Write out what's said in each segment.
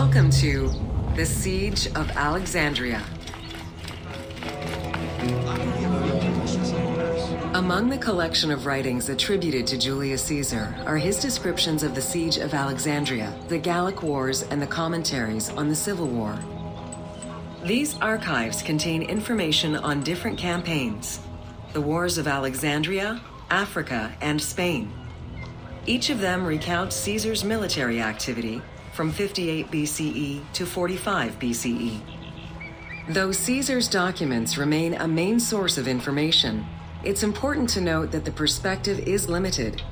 Welcome to the Siege of Alexandria. Among the collection of writings attributed to Julius Caesar are his descriptions of the Siege of Alexandria, the Gallic Wars, and the commentaries on the Civil War. These archives contain information on different campaigns, the wars of Alexandria, Africa, and Spain. Each of them recounts Caesar's military activity from 58 BCE to 45 BCE. Though Caesar's documents remain a main source of information, it's important to note that the perspective is limited.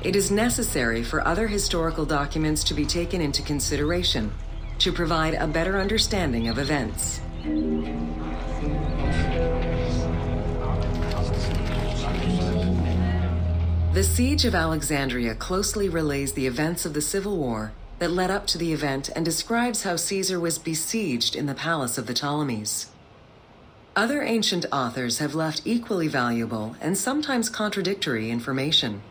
It is necessary for other historical documents to be taken into consideration to provide a better understanding of events. The Siege of Alexandria closely relays the events of the Civil War that led up to the event and describes how Caesar was besieged in the palace of the Ptolemies. Other ancient authors have left equally valuable and sometimes contradictory information.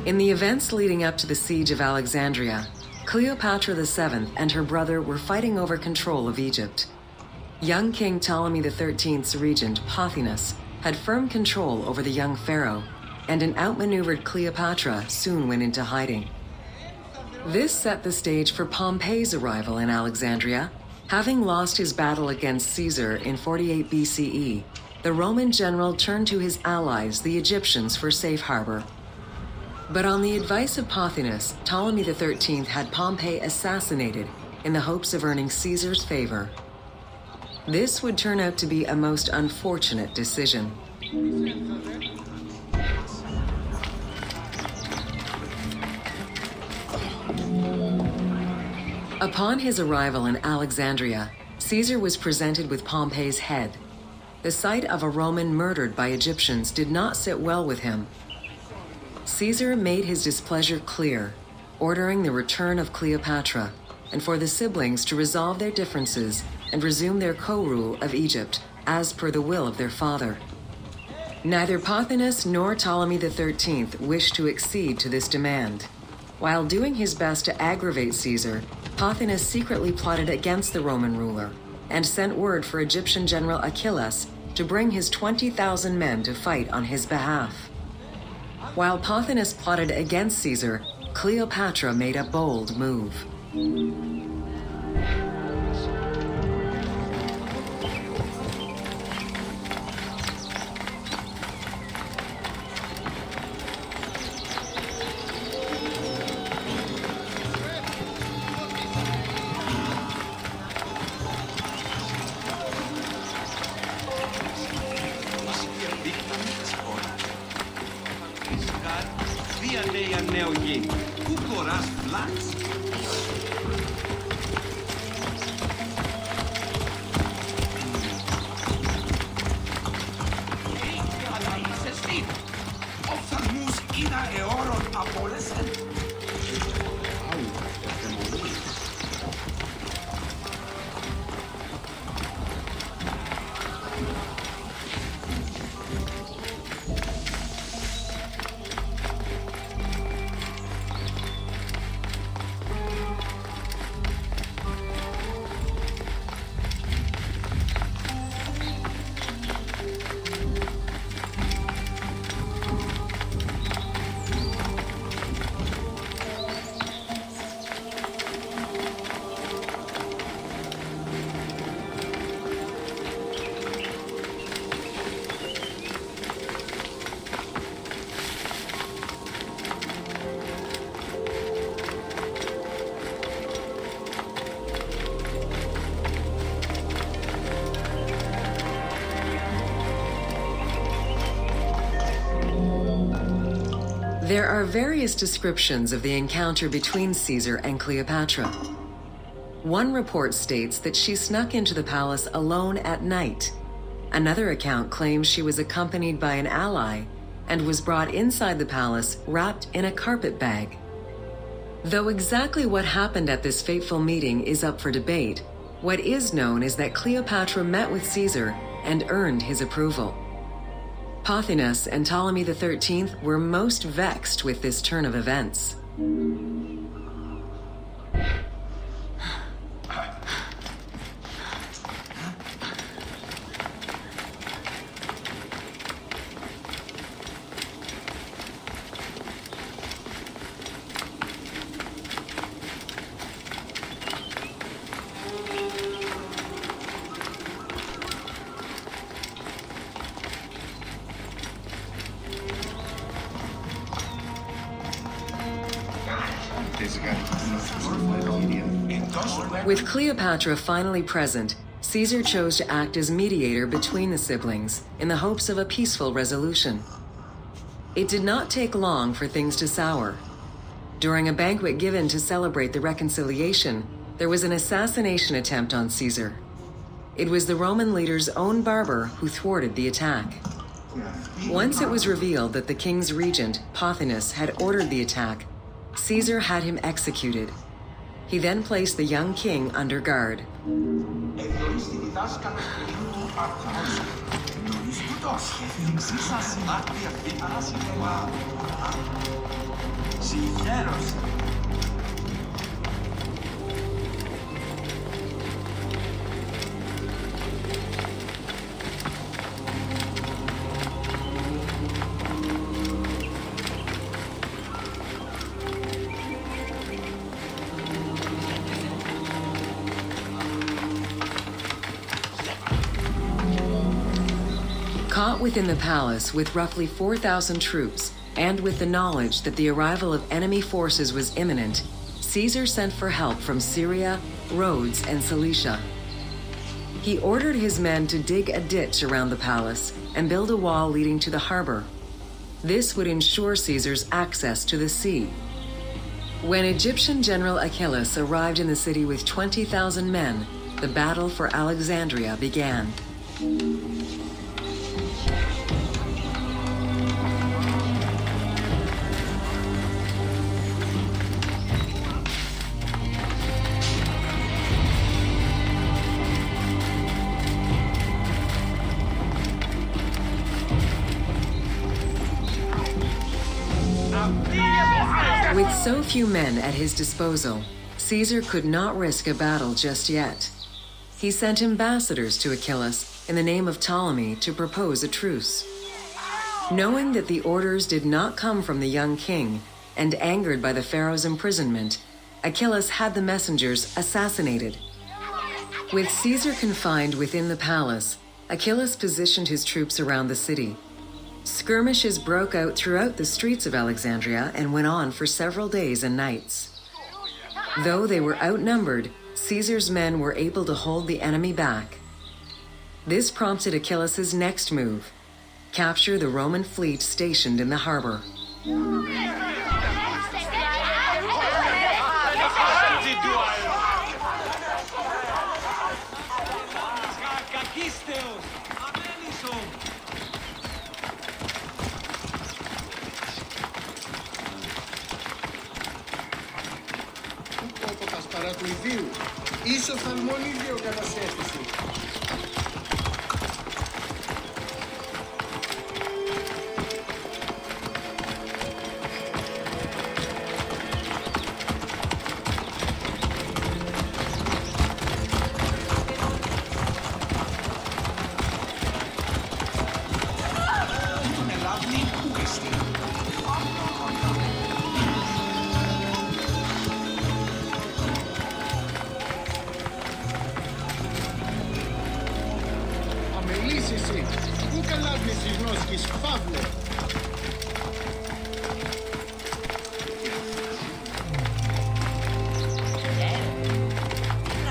In the events leading up to the Siege of Alexandria, Cleopatra VII and her brother were fighting over control of Egypt. Young King Ptolemy XIII's regent, Pothinus, had firm control over the young pharaoh, and an outmaneuvered Cleopatra soon went into hiding. This set the stage for Pompey's arrival in Alexandria. Having lost his battle against Caesar in 48 BCE, the Roman general turned to his allies, the Egyptians, for safe harbor. But on the advice of Pothinus, Ptolemy XIII had Pompey assassinated in the hopes of earning Caesar's favor. This would turn out to be a most unfortunate decision. Upon his arrival in Alexandria, Caesar was presented with Pompey's head. The sight of a Roman murdered by Egyptians did not sit well with him. Caesar made his displeasure clear, ordering the return of Cleopatra, and for the siblings to resolve their differences and resume their co-rule of Egypt as per the will of their father. Neither Pothinus nor Ptolemy XIII wished to accede to this demand. While doing his best to aggravate Caesar, Pothinus secretly plotted against the Roman ruler and sent word for Egyptian general Achillas to bring his 20,000 men to fight on his behalf. While Pothinus plotted against Caesar, Cleopatra made a bold move. There are various descriptions of the encounter between Caesar and Cleopatra. One report states that she snuck into the palace alone at night. Another account claims she was accompanied by an ally and was brought inside the palace wrapped in a carpet bag. Though exactly what happened at this fateful meeting is up for debate, what is known is that Cleopatra met with Caesar and earned his approval. Pothinus and Ptolemy XIII were most vexed with this turn of events. With Cleopatra finally present, Caesar chose to act as mediator between the siblings in the hopes of a peaceful resolution. It did not take long for things to sour. During a banquet given to celebrate the reconciliation, there was an assassination attempt on Caesar. It was the Roman leader's own barber who thwarted the attack. Once it was revealed that the king's regent, Pothinus, had ordered the attack, Caesar had him executed. He then placed the young king under guard. Caught within the palace with roughly 4,000 troops, and with the knowledge that the arrival of enemy forces was imminent, Caesar sent for help from Syria, Rhodes, and Cilicia. He ordered his men to dig a ditch around the palace and build a wall leading to the harbor. This would ensure Caesar's access to the sea. When Egyptian General Achillas arrived in the city with 20,000 men, the battle for Alexandria began. With so few men at his disposal, Caesar could not risk a battle just yet. He sent ambassadors to Achillas in the name of Ptolemy to propose a truce. Knowing that the orders did not come from the young king, and angered by the pharaoh's imprisonment, Achillas had the messengers assassinated. With Caesar confined within the palace, Achillas positioned his troops around the city. Skirmishes broke out throughout the streets of Alexandria and went on for several days and nights. Though they were outnumbered, Caesar's men were able to hold the enemy back. This prompted Achillas's next move: capture the Roman fleet stationed in the harbor. Παρά του ιδίου, ίσως θαλμόν ίδιο κατασχέστηση. Πού καλάβνεις τις γνώσκεις, Παύλε.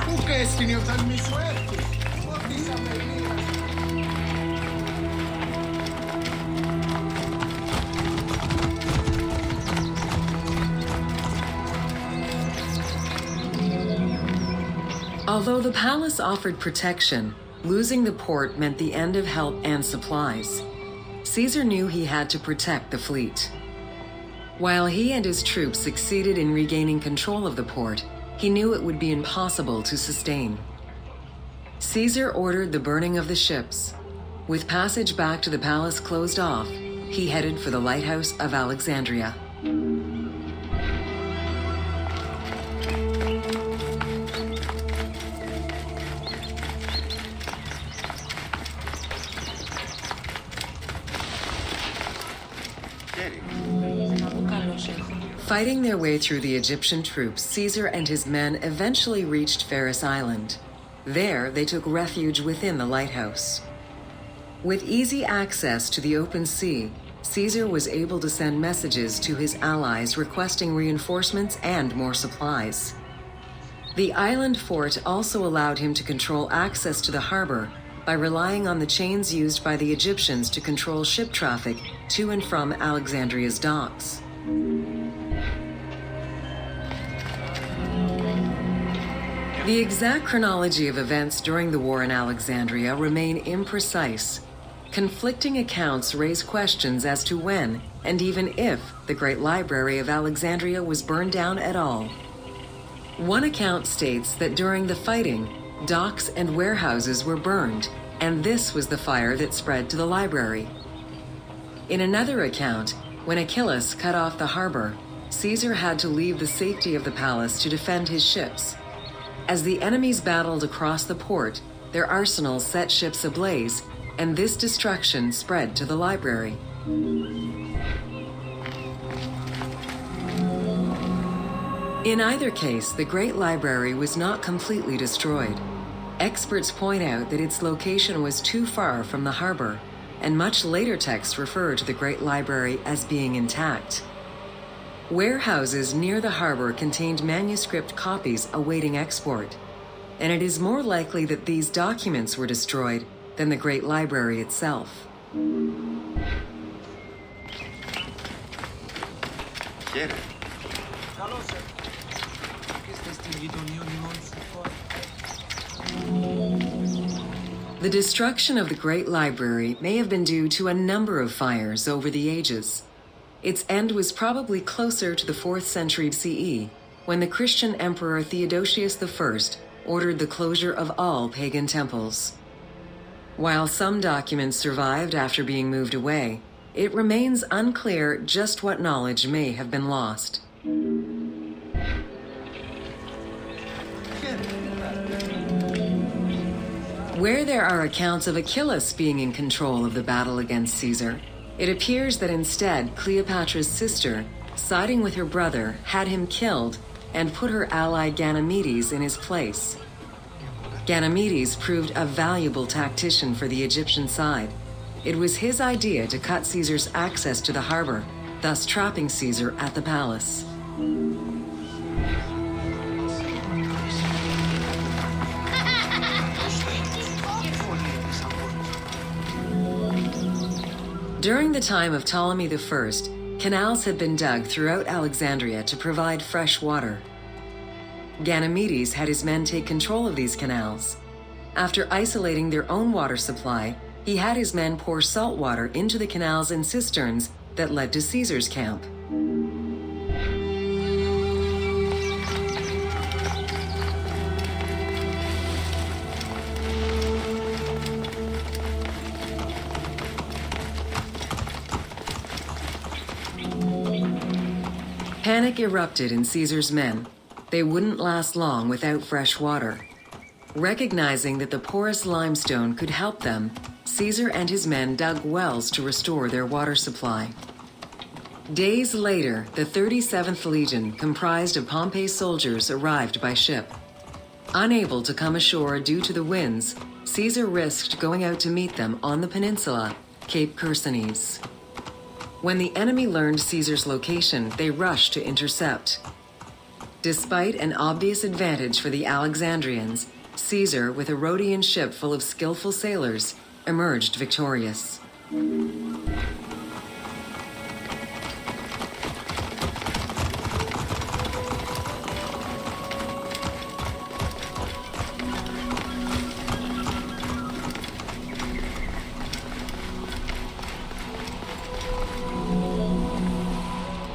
Πού καίστην η οφθαλμή σου έρθει, ό,τι είσαι αμελίας. Although the palace offered protection, losing the port meant the end of help and supplies. Caesar knew he had to protect the fleet. While he and his troops succeeded in regaining control of the port, he knew it would be impossible to sustain. Caesar ordered the burning of the ships. With passage back to the palace closed off, he headed for the lighthouse of Alexandria. Fighting their way through the Egyptian troops, Caesar and his men eventually reached Pharos Island. There, they took refuge within the lighthouse. With easy access to the open sea, Caesar was able to send messages to his allies requesting reinforcements and more supplies. The island fort also allowed him to control access to the harbor by relying on the chains used by the Egyptians to control ship traffic to and from Alexandria's docks. The exact chronology of events during the war in Alexandria remain imprecise. Conflicting accounts raise questions as to when, and even if, the Great Library of Alexandria was burned down at all. One account states that during the fighting, docks and warehouses were burned, and this was the fire that spread to the library. In another account, when Achilles cut off the harbor, Caesar had to leave the safety of the palace to defend his ships. As the enemies battled across the port, their arsenals set ships ablaze, and this destruction spread to the library. In either case, the Great Library was not completely destroyed. Experts point out that its location was too far from the harbor, and much later texts refer to the Great Library as being intact. Warehouses near the harbor contained manuscript copies awaiting export, and it is more likely that these documents were destroyed than the Great Library itself. The destruction of the Great Library may have been due to a number of fires over the ages. Its end was probably closer to the 4th century CE, when the Christian Emperor Theodosius I ordered the closure of all pagan temples. While some documents survived after being moved away, it remains unclear just what knowledge may have been lost. Where there are accounts of Achilles being in control of the battle against Caesar, it appears that instead Cleopatra's sister, siding with her brother, had him killed and put her ally Ganymedes in his place. Ganymedes proved a valuable tactician for the Egyptian side. It was his idea to cut Caesar's access to the harbor, thus trapping Caesar at the palace. During the time of Ptolemy I, canals had been dug throughout Alexandria to provide fresh water. Ganymedes had his men take control of these canals. After isolating their own water supply, he had his men pour salt water into the canals and cisterns that led to Caesar's camp. Panic erupted in Caesar's men. They wouldn't last long without fresh water. Recognizing that the porous limestone could help them, Caesar and his men dug wells to restore their water supply. Days later, the 37th Legion, comprised of Pompey's soldiers, arrived by ship. Unable to come ashore due to the winds, Caesar risked going out to meet them on the peninsula, Cape Chersonese. When the enemy learned Caesar's location, they rushed to intercept. Despite an obvious advantage for the Alexandrians, Caesar, with a Rhodian ship full of skillful sailors, emerged victorious.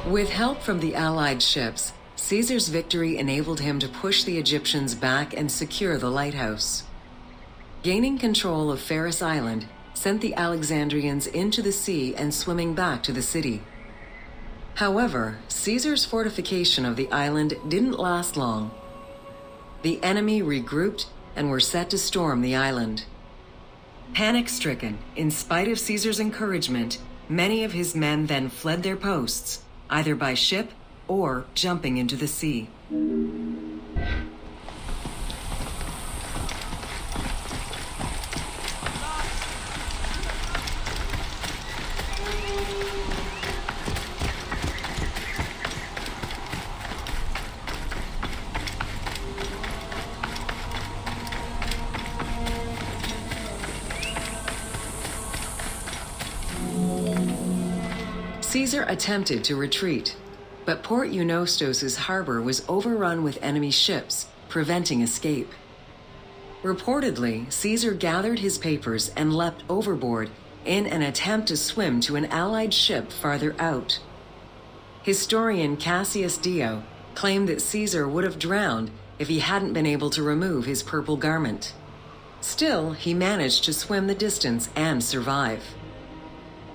With help from the Allied ships, Caesar's victory enabled him to push the Egyptians back and secure the lighthouse. Gaining control of Pharos Island, sent the Alexandrians into the sea and swimming back to the city. However, Caesar's fortification of the island didn't last long. The enemy regrouped and were set to storm the island. Panic-stricken, in spite of Caesar's encouragement, many of his men then fled their posts, either by ship or jumping into the sea. Caesar attempted to retreat, but Port Eunostos's harbor was overrun with enemy ships, preventing escape. Reportedly, Caesar gathered his papers and leapt overboard in an attempt to swim to an allied ship farther out. Historian Cassius Dio claimed that Caesar would have drowned if he hadn't been able to remove his purple garment. Still, he managed to swim the distance and survive.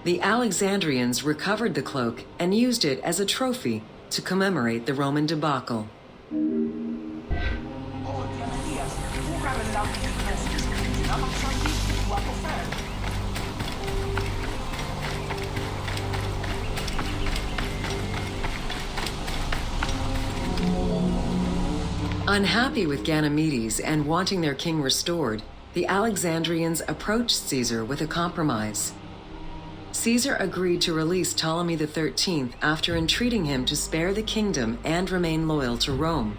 The Alexandrians recovered the cloak and used it as a trophy to commemorate the Roman debacle. Unhappy with Ganymedes and wanting their king restored, the Alexandrians approached Caesar with a compromise. Caesar agreed to release Ptolemy XIII after entreating him to spare the kingdom and remain loyal to Rome.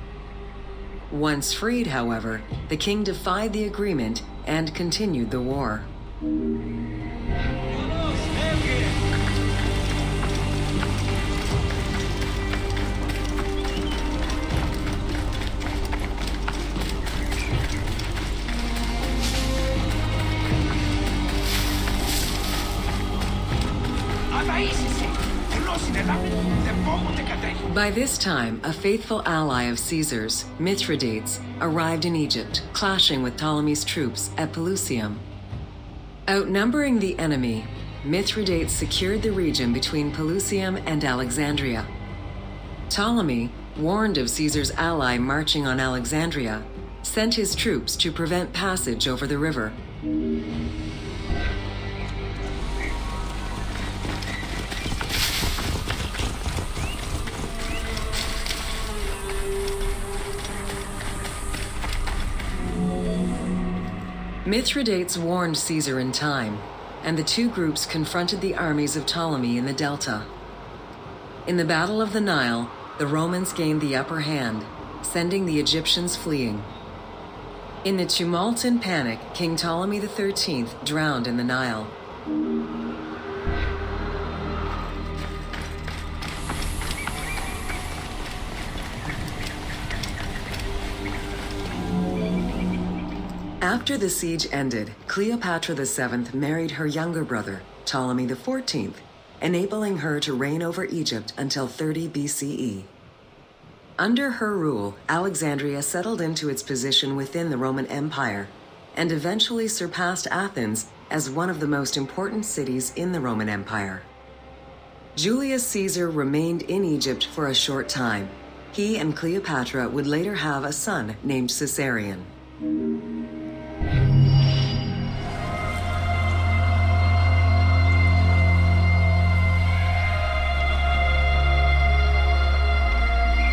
Once freed, however, the king defied the agreement and continued the war. By this time, a faithful ally of Caesar's, Mithridates, arrived in Egypt, clashing with Ptolemy's troops at Pelusium. Outnumbering the enemy, Mithridates secured the region between Pelusium and Alexandria. Ptolemy, warned of Caesar's ally marching on Alexandria, sent his troops to prevent passage over the river. Mithridates warned Caesar in time, and the two groups confronted the armies of Ptolemy in the Delta. In the Battle of the Nile, the Romans gained the upper hand, sending the Egyptians fleeing. In the tumult and panic, King Ptolemy XIII drowned in the Nile. After the siege ended, Cleopatra VII married her younger brother, Ptolemy XIV, enabling her to reign over Egypt until 30 BCE. Under her rule, Alexandria settled into its position within the Roman Empire and eventually surpassed Athens as one of the most important cities in the Roman Empire. Julius Caesar remained in Egypt for a short time. He and Cleopatra would later have a son named Caesarion.